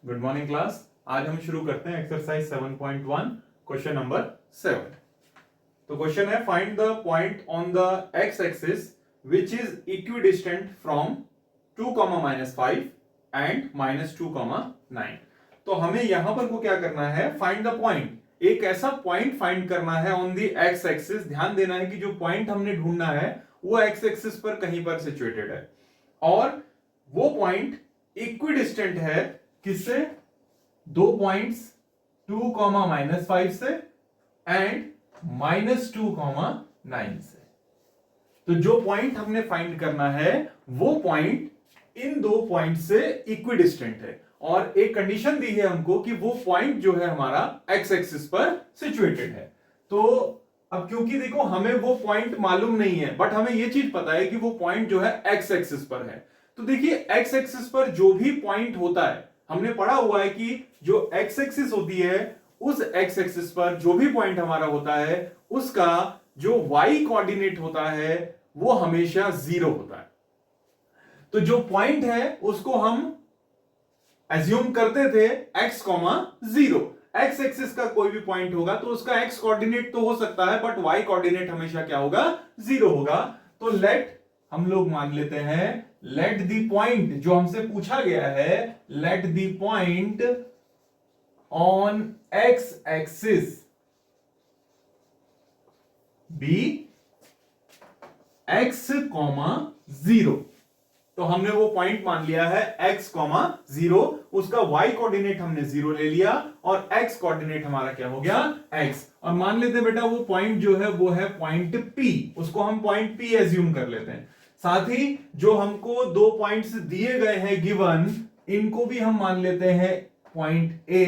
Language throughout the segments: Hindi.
Good morning class. आज हम शुरू करते हैं एक्सरसाइज 7.1 क्वेश्चन नंबर 7। तो क्वेश्चन है find the point on the x axis which is equidistant from 2,-5 and -2,9। तो हमें यहां पर को क्या करना है, फाइंड द पॉइंट, एक ऐसा पॉइंट फाइंड करना है ऑन द एक्स एक्सिस। ध्यान देना है कि जो पॉइंट हमने ढूंढना है वो एक्स एक्सिस पर कहीं पर सिचुएटेड है और वो पॉइंट इक्विडिस्टेंट है किससे, दो पॉइंट्स 2,-5 से एंड -2,9 से। तो जो पॉइंट हमने फाइंड करना है वो पॉइंट इन दो पॉइंट से इक्विडिस्टेंट है और एक कंडीशन दी है हमको कि वो पॉइंट जो है हमारा एक्स एक्सिस पर सिचुएटेड है। तो अब क्योंकि देखो हमें वो पॉइंट मालूम नहीं है बट हमें ये चीज पता है कि वो पॉइंट जो है एक्स एक्सिस पर है। तो देखिए एक्स एक्सिस पर जो भी पॉइंट होता है, हमने पढ़ा हुआ है कि जो एक्स एक्सिस होती है उस एक्स एक्सिस पर जो भी पॉइंट हमारा होता है उसका जो वाई कोऑर्डिनेट होता है वो हमेशा 0 होता है। तो जो पॉइंट है उसको हम एज्यूम करते थे x, 0। एक्स एक्सिस का कोई भी पॉइंट होगा तो उसका x कोऑर्डिनेट तो हो सकता है बट y कोऑर्डिनेट हमेशा क्या होगा, 0 होगा। तो लेट हम लोग मान लेते हैं, लेट द पॉइंट जो हमसे पूछा गया है, let the point on X axis be x, 0। तो हमने वो पॉइंट मान लिया है x, 0, उसका y कोऑर्डिनेट हमने 0 ले लिया और x कोऑर्डिनेट हमारा क्या हो गया, x। और मान लेते हैं बेटा वो पॉइंट जो है वो है पॉइंट P, उसको हम पॉइंट P एज्यूम कर लेते हैं। साथ ही जो हमको दो पॉइंट्स दिए गए हैं गिवन, इनको भी हम मान लेते हैं point A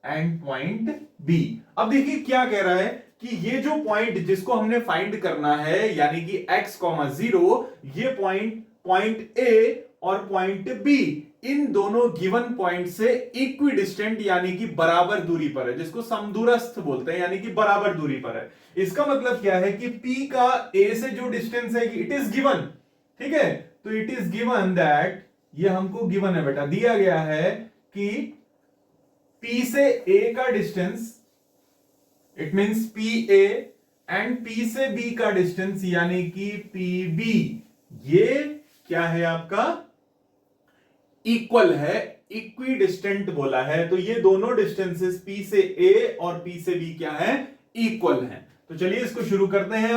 and point B। अब देखिए क्या कह रहा है कि ये जो पॉइंट जिसको हमने फाइंड करना है यानी कि x, 0, ये पॉइंट A और पॉइंट B इन दोनों गिवन पॉइंट से इक्विडिस्टेंट यानी कि बराबर दूरी पर है, जिसको समदूरस्थ बोलते हैं, यानी कि बराबर दूरी पर है। इसका मतलब क्या है कि P का A से जो डिस्टेंस है इट इज गिवन, ठीक है। तो इट इज गिवन दैट, ये हमको गिवन है बेटा, दिया गया है कि P से A का distance it means PA and P से B का डिस्टेंस यानी कि PB, ये क्या है आपका, इक्वल है, इक्विडिस्टेंट बोला है। तो ये दोनों डिस्टेंसेस P से A और P से B क्या है, इक्वल है। तो चलिए इसको शुरू करते हैं।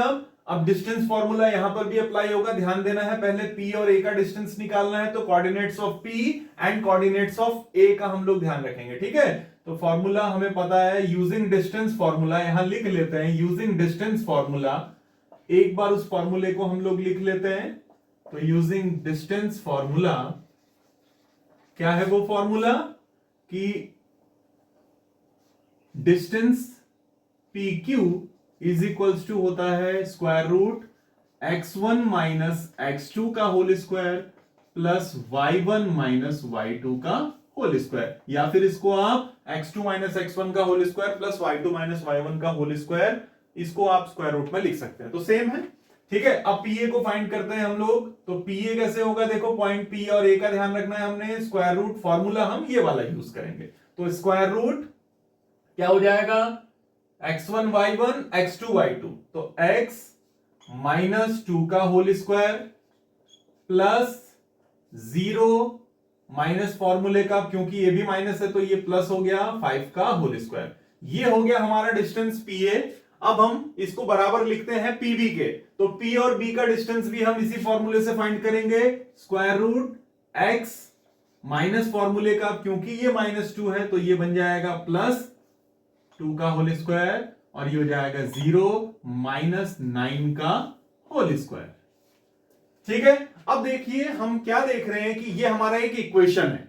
अब डिस्टेंस फॉर्मूला यहां पर भी अप्लाई होगा, ध्यान देना है। पहले P और A का डिस्टेंस निकालना है तो coordinates of P and coordinates of A का हम लोग ध्यान रखेंगे, ठीक है। तो फॉर्मूला हमें पता है, यूजिंग डिस्टेंस फॉर्मूला, यहां लिख लेते हैं यूजिंग डिस्टेंस फॉर्मूला। एक बार उस फॉर्मूले को हम लोग लिख लेते हैं। तो यूजिंग डिस्टेंस फॉर्मूला, क्या है वो फॉर्मूला कि distance PQ is equals to होता है square root x1 minus x2 का whole square plus y1 minus y2 का होल स्क्वायर, या फिर इसको आप x2 माइनस x1 का whole square plus y2 minus y1 का होल स्क्वायर, इसको आप स्क्वायर रूट में लिख सकते हैं, तो सेम है, ठीक है। अब PA को फाइंड करते हैं हम लोग। तो PA कैसे होगा, देखो पॉइंट P और A का ध्यान रखना है हमने, स्क्वायर रूट फॉर्मूला हम ये वाला यूज करेंगे। तो स्क्वायर रूट क्या हो जाएगा, x1 y1 x2 y2, तो x माइनस 2 का होल स्क्वायर प्लस 0 माइनस फॉर्मूले का, क्योंकि ये भी माइनस है तो ये प्लस हो गया 5 का होल स्क्वायर। ये हो गया हमारा डिस्टेंस PA। अब हम इसको बराबर लिखते हैं PB के। तो P और B का डिस्टेंस भी हम इसी फॉर्मूले से फाइंड करेंगे, स्क्वायर रूट x माइनस फॉर्मूले का, क्योंकि ये -2 है तो ये बन जाएगा प्लस 2 का होल स्क्वायर और ये हो जाएगा 0 माइनस 9 का होल स्क्वायर, ठीक है। अब देखिए हम क्या देख रहे हैं कि ये हमारा एक इक्वेशन है,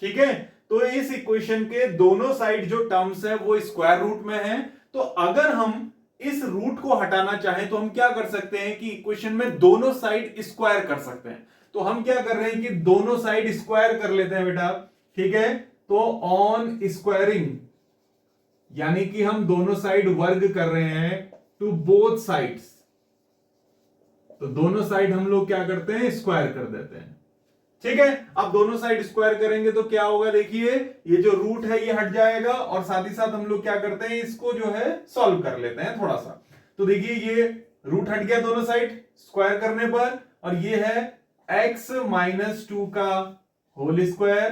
ठीक है। तो इस इक्वेशन के दोनों साइड जो टर्म्स है वो स्क्वायर रूट में है। तो अगर हम इस रूट को हटाना चाहें तो हम क्या कर सकते हैं कि इक्वेशन में दोनों साइड स्क्वायर कर सकते हैं। तो हम क्या कर रहे हैं कि दोनों साइड स्क्वायर कर लेते हैं बेटा, ठीक है। तो ऑन स्क्वायरिंग यानी कि हम दोनों साइड वर्ग कर रहे हैं टू बोथ साइड्स, तो दोनों साइड हम लोग क्या करते हैं, स्क्वायर कर देते हैं, ठीक है, अब दोनों साइड स्क्वायर करेंगे तो क्या होगा, देखिए ये जो रूट है ये हट जाएगा, और साथ ही साथ हम लोग क्या करते हैं, इसको जो है सॉल्व कर लेते हैं थोड़ा सा। तो देखिए ये रूट हट गया दोनों साइड स्क्वायर करने पर, और ये है x माइनस 2 का होल स्क्वायर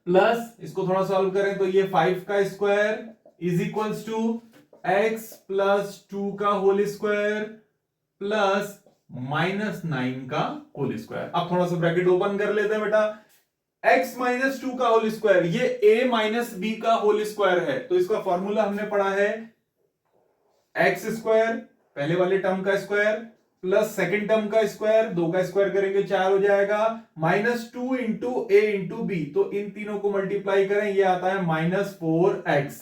प्लस, इसको थोड़ा सॉल्व करें तो ये 5 का square is equals to x plus 2 का होल स्क्वायर प्लस -9 का होल स्क्वायर। अब थोड़ा सा ब्रैकेट ओपन कर लेते हैं बेटा, x माइनस 2 का होल स्क्वायर, ये a माइनस बी का होल स्क्वायर है, तो इसका फॉर्मूला हमने पढ़ा है एक्स स्क्वायर, पहले वाले टर्म का स्क्वायर प्लस सेकेंड टर्म का स्क्वायर, 2 का स्क्वायर करेंगे 4 हो जाएगा, -2 इंटू ए इंटू बी, तो इन तीनों को मल्टीप्लाई करें, ये आता है -4x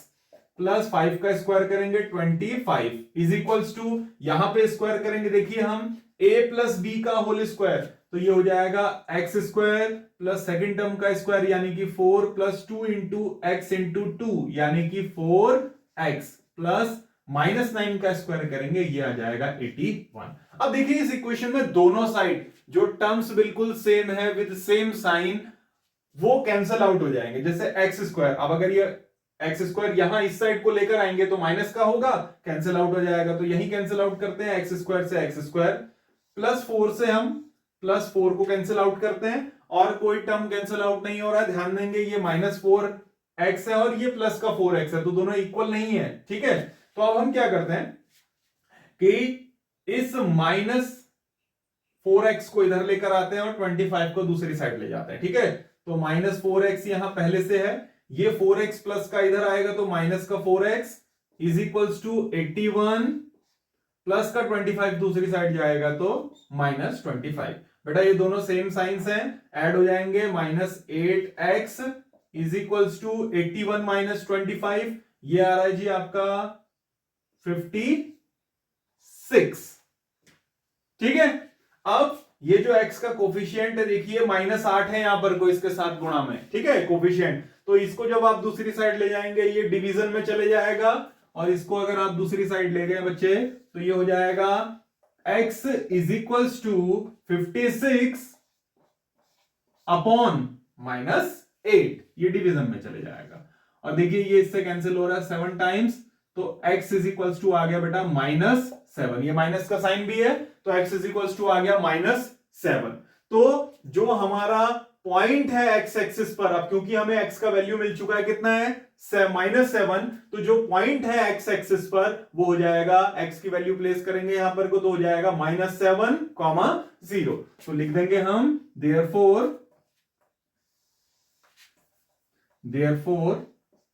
प्लस 5 का स्क्वायर करेंगे 25 इज इक्वल्स टू, यहां पे स्क्वायर करेंगे देखिए हम a प्लस बी का होल स्क्वायर, तो ये हो जाएगा x square plus second term का स्क्वायर यानी कि 4 प्लस 2 इंटू एक्स इंटू 2 यानी कि 4x प्लस -9 का स्क्वायर करेंगे, ये आ जाएगा 81। अब देखिए इस इक्वेशन में दोनों साइड जो टर्म्स बिल्कुल सेम है विद सेम साइन, वो कैंसल आउट हो जाएंगे। जैसे एक्स स्क्वायर, अब अगर ये एक्स स्क्वायर यहां इस साइड को लेकर आएंगे तो माइनस का होगा, कैंसिल आउट हो जाएगा, तो यही कैंसिल आउट करते हैं, एक्स स्क्वायर से एक्स स्क्वायर प्लस 4 से हम प्लस 4 को कैंसिल आउट करते हैं, और कोई टर्म कैंसिल आउट नहीं हो रहा है, ध्यान देंगे ये -4x है और ये प्लस का 4x है, तो दोनों इक्वल नहीं है, ठीक है। तो अब हम क्या करते हैं कि इस -4x को इधर लेकर आते हैं और 25 को दूसरी साइड ले जाते हैं, ठीक है। तो -4x यहां पहले से है, ये 4x प्लस का इधर आएगा तो माइनस का 4x is equals to 81 plus का 25 दूसरी साइड जाएगा तो -25। बेटा ये दोनों सेम साइंस हैं, ऐड हो जाएंगे, -8x is equals to 81 minus 25, ये आ रहा है जी आपका 56, ठीक है। अब ये जो x का कोफिशिएंट है देखिए -8 है यहां पर को इसके साथ गुणा में, ठीक है, कोफिशिएंट, तो इसको जब आप दूसरी साइड ले जाएंगे ये डिवीजन में चले जाएगा, और इसको अगर आप दूसरी साइड ले गए बच्चे तो ये हो जाएगा x is equals to 56 upon -8, ये डिवीजन में चले जाएगा, और देखिए ये इससे कैंसिल हो रहा है 7 टाइम्स, तो x इज इक्वल्स टू आ गया बेटा -7, ये माइनस का साइन भी है तो x इज इक्वल्स टू आ गया -7। तो जो हमारा पॉइंट है x एक्सिस पर, अब क्योंकि हमें x का वैल्यू मिल चुका है कितना है -7, तो जो पॉइंट है x एक्सिस पर वो हो जाएगा, x की वैल्यू प्लेस करेंगे यहां पर को तो हो जाएगा -7, 0, तो लिख देंगे हम therefore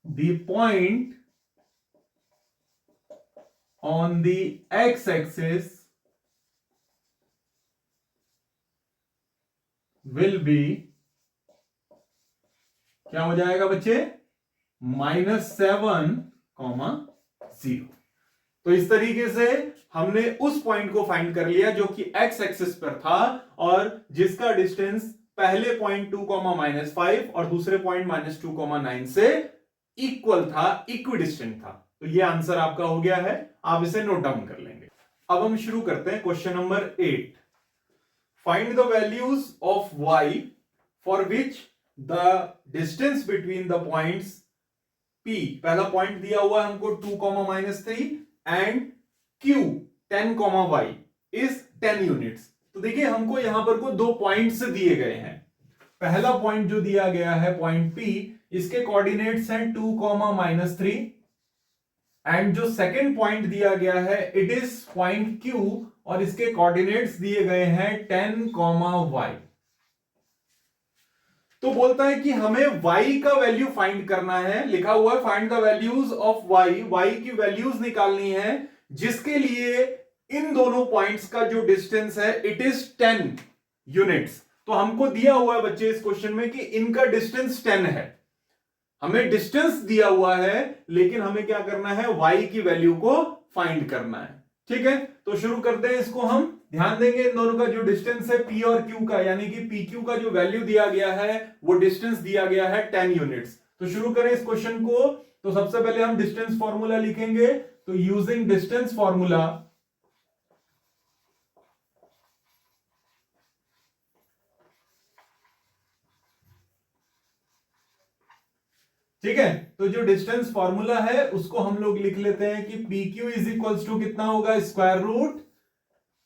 the point on the x-axis will be, क्या हो जाएगा बच्चे, -7, 0। तो इस तरीके से हमने उस पॉइंट को फाइंड कर लिया जो कि x एक्सिस पर था और जिसका डिस्टेंस पहले पॉइंट 2, -5 और दूसरे पॉइंट -2, 9 से इक्वल था, इक्विडिस्टेंट था। तो ये आंसर आपका हो गया है, आप इसे नोट डाउन कर लेंगे। अब हम शुरू करते हैं question number 8। Find the values of y for which the distance between the points P, पहला पॉइंट दिया हुआ है हमको 2, -3 and Q 10, y is 10 units. तो देखिए हमको यहां पर को 2 पॉइंट्स दिए गए हैं। पहला पॉइंट जो दिया गया है पॉइंट P, इसके कोऑर्डिनेट्स हैं 2, -3, एंड जो सेकेंड पॉइंट दिया गया है इट इज पॉइंट Q और इसके कोऑर्डिनेट्स दिए गए हैं 10, y। तो बोलता है कि हमें y का वैल्यू फाइंड करना है, लिखा हुआ है find the values of y की वैल्यूज निकालनी है जिसके लिए इन दोनों पॉइंट्स का जो डिस्टेंस है इट इज 10 यूनिट्स। तो हमको दिया हुआ है बच्चे इस क्वेश्चन में कि इनका डिस्टेंस 10 है, हमें डिस्टेंस दिया हुआ है लेकिन हमें क्या करना है, y की वैल्यू को फाइंड करना है, ठीक है। तो शुरू करते हैं इसको हम, ध्यान देंगे इन दोनों का जो डिस्टेंस है p और q का, यानी कि pq का जो वैल्यू दिया गया है वो डिस्टेंस दिया गया है 10 यूनिट्स। तो शुरू करें इस क्वेश्चन को। तो सबसे पहले हम डिस्टेंस फॉर्मूला लिखेंगे, तो यूजिंग डिस्टेंस फॉर्मूला ठीक है, तो जो डिस्टेंस फॉर्मूला है उसको हम लोग लिख लेते हैं कि P Q is equals to कितना होगा, square root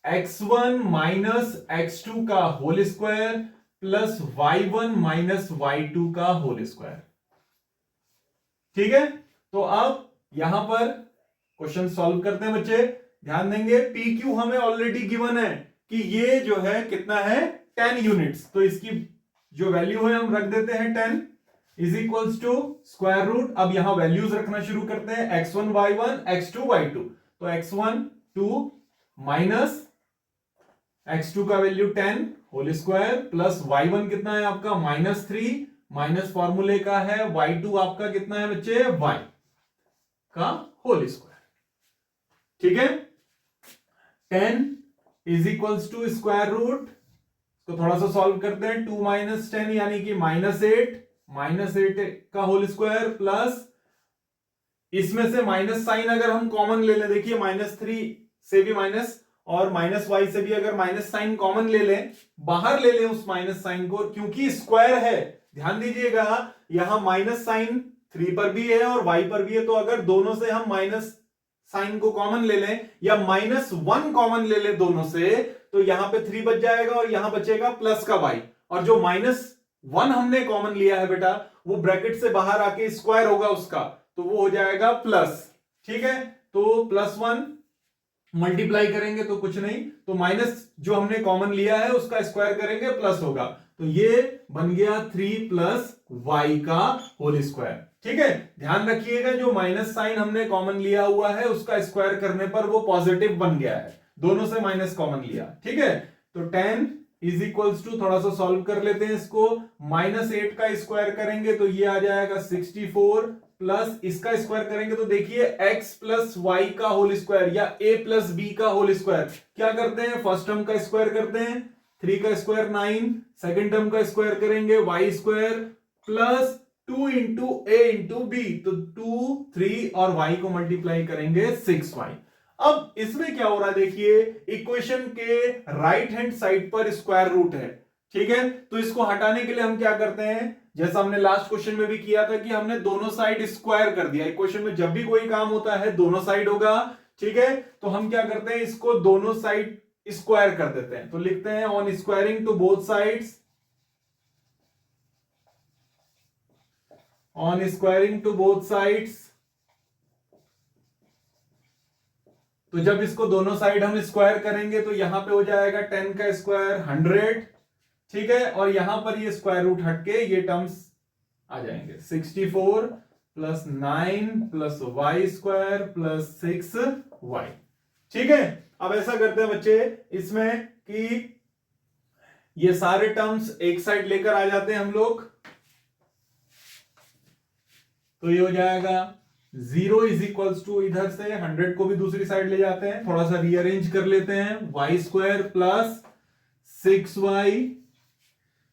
x1 minus x2 का whole square plus y1 minus y2 का होल स्क्वायर। ठीक है, तो अब यहां पर क्वेश्चन सॉल्व करते हैं बच्चे, ध्यान देंगे पी क्यू हमें ऑलरेडी गिवन है कि ये जो है कितना है 10 यूनिट्स, तो इसकी जो वैल्यू है हम रख देते हैं 10 is equals to square root. अब यहां वैल्यूज रखना शुरू करते हैं, x1 y1 x2 y2, तो x1 2 माइनस x2 का value 10 whole square plus y1 कितना है आपका -3 माइनस फॉर्मूले का है, y2 आपका कितना है बच्चे y का होल स्क्वायर। ठीक है, 10 is equals to square root, तो थोड़ा सा सॉल्व करते हैं, 2 माइनस 10 यानी कि -8 का होल स्क्वायर प्लस इसमें से माइनस साइन अगर हम कॉमन ले लें, देखिए -3 से भी माइनस और -y से भी अगर माइनस साइन कॉमन ले लें, बाहर ले लें उस माइनस साइन को, क्योंकि स्क्वायर है, ध्यान दीजिएगा यहां माइनस साइन 3 पर भी है और y पर भी है, तो अगर दोनों से हम माइनस साइन को कॉमन ले लें या -1 कॉमन ले लें दोनों से, तो यहां पे 3 बच जाएगा और यहां बचेगा प्लस का y, और जो -1 हमने कॉमन लिया है बेटा वो ब्रैकेट से बाहर आके स्क्वायर होगा उसका, तो वो हो जाएगा प्लस। ठीक है, तो +1 मल्टीप्लाई करेंगे तो कुछ नहीं, तो माइनस जो हमने कॉमन लिया है उसका स्क्वायर करेंगे प्लस होगा, तो ये बन गया 3 प्लस y का होल स्क्वायर। ठीक है, ध्यान रखिएगा जो माइनस साइन हमने कॉमन लिया हुआ है उसका स्क्वायर करने पर वो पॉजिटिव बन गया है, दोनों से माइनस कॉमन लिया। ठीक है, तो 10 इज इक्वल्स टू, थोड़ा सा सॉल्व कर लेते हैं इसको, -8 का स्क्वायर करेंगे तो ये आ जाएगा 64 प्लस इसका स्क्वायर करेंगे तो देखिए x प्लस वाई का होल स्क्वायर या a प्लस बी का होल स्क्वायर, क्या करते हैं फर्स्ट टर्म का स्क्वायर करते हैं, 3 का स्क्वायर 9, सेकेंड टर्म का स्क्वायर करेंगे y square plus 2 into a into B, तो 2 3 और y को मल्टीप्लाई करेंगे 6y। अब इसमें क्या हो रहा है देखिए, इक्वेशन के राइट हैंड साइड पर स्क्वायर रूट है। ठीक है, तो इसको हटाने के लिए हम क्या करते हैं, जैसा हमने लास्ट क्वेश्चन में भी किया था कि हमने दोनों साइड स्क्वायर कर दिया। इक्वेशन में जब भी कोई काम होता है दोनों साइड होगा। ठीक है, तो हम क्या करते हैं, इसको दोनों साइड स्क्वायर कर देते हैं, तो लिखते हैं on squaring to both sides, on squaring to both sides, तो जब इसको दोनों साइड हम स्क्वायर करेंगे तो यहां पे हो जाएगा 10 का स्क्वायर 100। ठीक है, और यहां पर ये स्क्वायर रूट हटके ये टर्म्स आ जाएंगे, 64 plus 9 plus Y square plus 6y। ठीक है, अब ऐसा करते हैं बच्चे इसमें कि ये सारे टर्म्स एक साइड लेकर आ जाते हैं हम लोग, तो ये हो जाएगा 0 इज इक्वल्स टू, इधर से 100 को भी दूसरी साइड ले जाते हैं, थोड़ा सा रीअरेंज कर लेते हैं, वाई स्क्वायर प्लस 6y,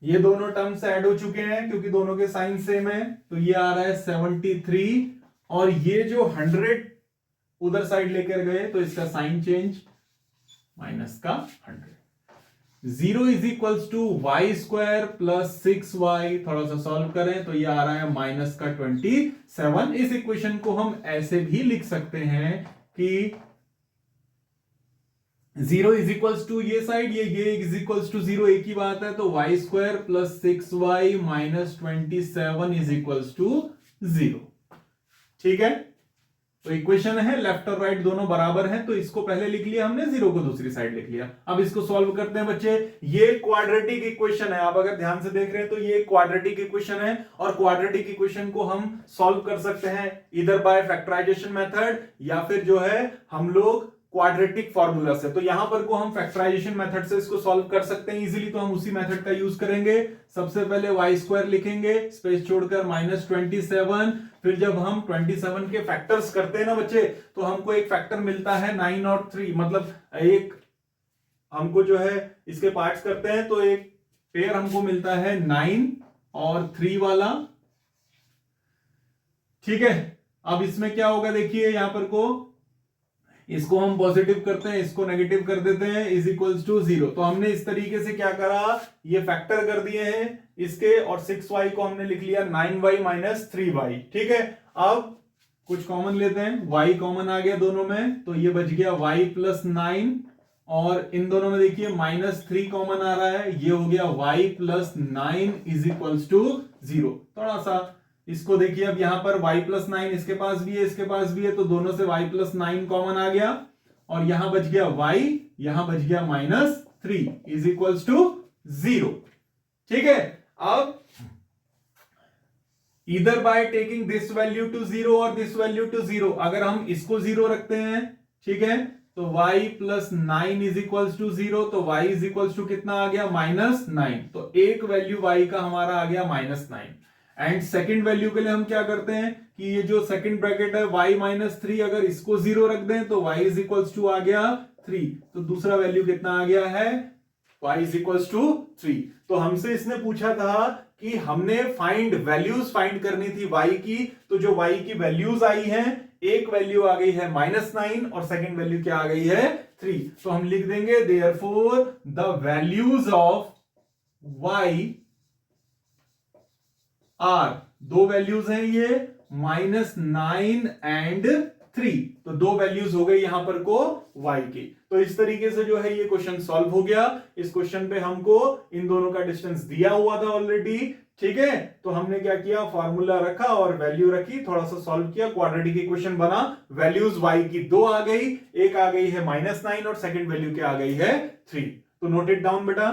ये दोनों टर्म्स ऐड हो चुके हैं क्योंकि दोनों के साइन सेम है, तो ये आ रहा है 73, और ये जो 100 उधर साइड लेकर गए तो इसका साइन चेंज माइनस का 100। 0 is equals to Y square plus 6y, थोड़ा सा सॉल्व करें तो ये आ रहा है माइनस का 27। इस इक्वेशन को हम ऐसे भी लिख सकते हैं कि 0 इज इक्वल्स टू ये साइड, ये इज इक्वल्स टू 0 एक ही बात है, तो Y square plus 6y minus 27 is equals to 0। ठीक है, तो इक्वेशन है लेफ्ट और राइट दोनों बराबर हैं, तो इसको पहले लिख लिया हमने, 0 को दूसरी साइड लिख लिया। अब इसको सॉल्व करते हैं बच्चे, ये क्वाड्रेटिक इक्वेशन है, आप अगर ध्यान से देख रहे हैं तो ये क्वाड्रेटिक इक्वेशन है, और क्वाड्रेटिक इक्वेशन को हम सॉल्व कर सकते हैं इधर बाय फैक्टराइजेशन मेथड या फिर जो है हम लोग क्वाड्रेटिक फॉर्मूला से। तो यहां पर को हम फैक्टराइजेशन मेथड से इसको सॉल्व कर सकते हैं इजीली, तो हम उसी मेथड का यूज करेंगे। सबसे पहले वाई स्क्वायर लिखेंगे स्पेस छोड़कर -27, फिर जब हम 27 के फैक्टर्स करते हैं ना बच्चे, तो हमको एक फैक्टर मिलता है 9 और 3, मतलब एक हमको जो है इसके पार्ट्स करते हैं तो एक पेयर हमको मिलता है 9 और 3 वाला। ठीक है, अब इसमें क्या होगा देखिए, यहां पर को इसको हम पॉजिटिव करते हैं, इसको नेगेटिव कर देते हैं, इज इक्वल्स टू 0। तो हमने इस तरीके से क्या करा, ये फैक्टर कर दिए हैं इसके, और 6y को हमने लिख लिया 9y माइनस 3y। ठीक है, अब कुछ कॉमन लेते हैं, y कॉमन आ गया दोनों में, तो ये बच गया y प्लस 9, और इन दोनों में देखिए माइनस 3 कॉमन आ रहा है, ये हो गया y plus 9 is equals to 0। थोड़ा सा इसको देखिए, अब यहां पर y प्लस 9 इसके पास भी है, इसके पास भी है, तो दोनों से y प्लस 9 कॉमन आ गया, और यहां बच गया y, यहां बच गया माइनस 3 इज इक्वल्स टू 0। ठीक है, अब either by taking this value to 0 और this value to 0, अगर हम इसको 0 रखते हैं, ठीक है, तो y plus 9 is equals to 0, तो y इज इक्वल्स टू कितना आ गया, माइनस 9। तो एक वैल्यू y का हमारा आ गया माइनस 9। एंड सेकेंड वैल्यू के लिए हम क्या करते हैं कि ये जो सेकेंड ब्रैकेट है y माइनस 3, अगर इसको 0 रख दें तो y इज इक्वल्स टू आ गया 3। तो दूसरा वैल्यू कितना आ गया है, y इज इक्वल्स टू 3। तो हमसे इसने पूछा था कि हमने वैल्यूज फाइंड करनी थी y की, तो जो y की वैल्यूज आई हैं, एक वैल्यू आ गई है माइनस 9 और सेकेंड वैल्यू क्या आ गई है 3। तो हम लिख देंगे therefore the values of y are, दो वैल्यूज हैं ये, माइनस 9 एंड 3। तो दो वैल्यूज हो गई यहां पर को y की। तो इस तरीके से जो है ये क्वेश्चन सॉल्व हो गया। इस क्वेश्चन पे हमको इन दोनों का डिस्टेंस दिया हुआ था ऑलरेडी। ठीक है, तो हमने क्या किया, फॉर्मूला रखा और वैल्यू रखी, थोड़ा सा सॉल्व किया, क्वाड्रेटिक इक्वेशन बना। वैल्यूज y की दो आ गई, एक आ गई है माइनस 9 और सेकंड वैल्यू क्या आ गई है 3। तो नोट इट डाउन बेटा।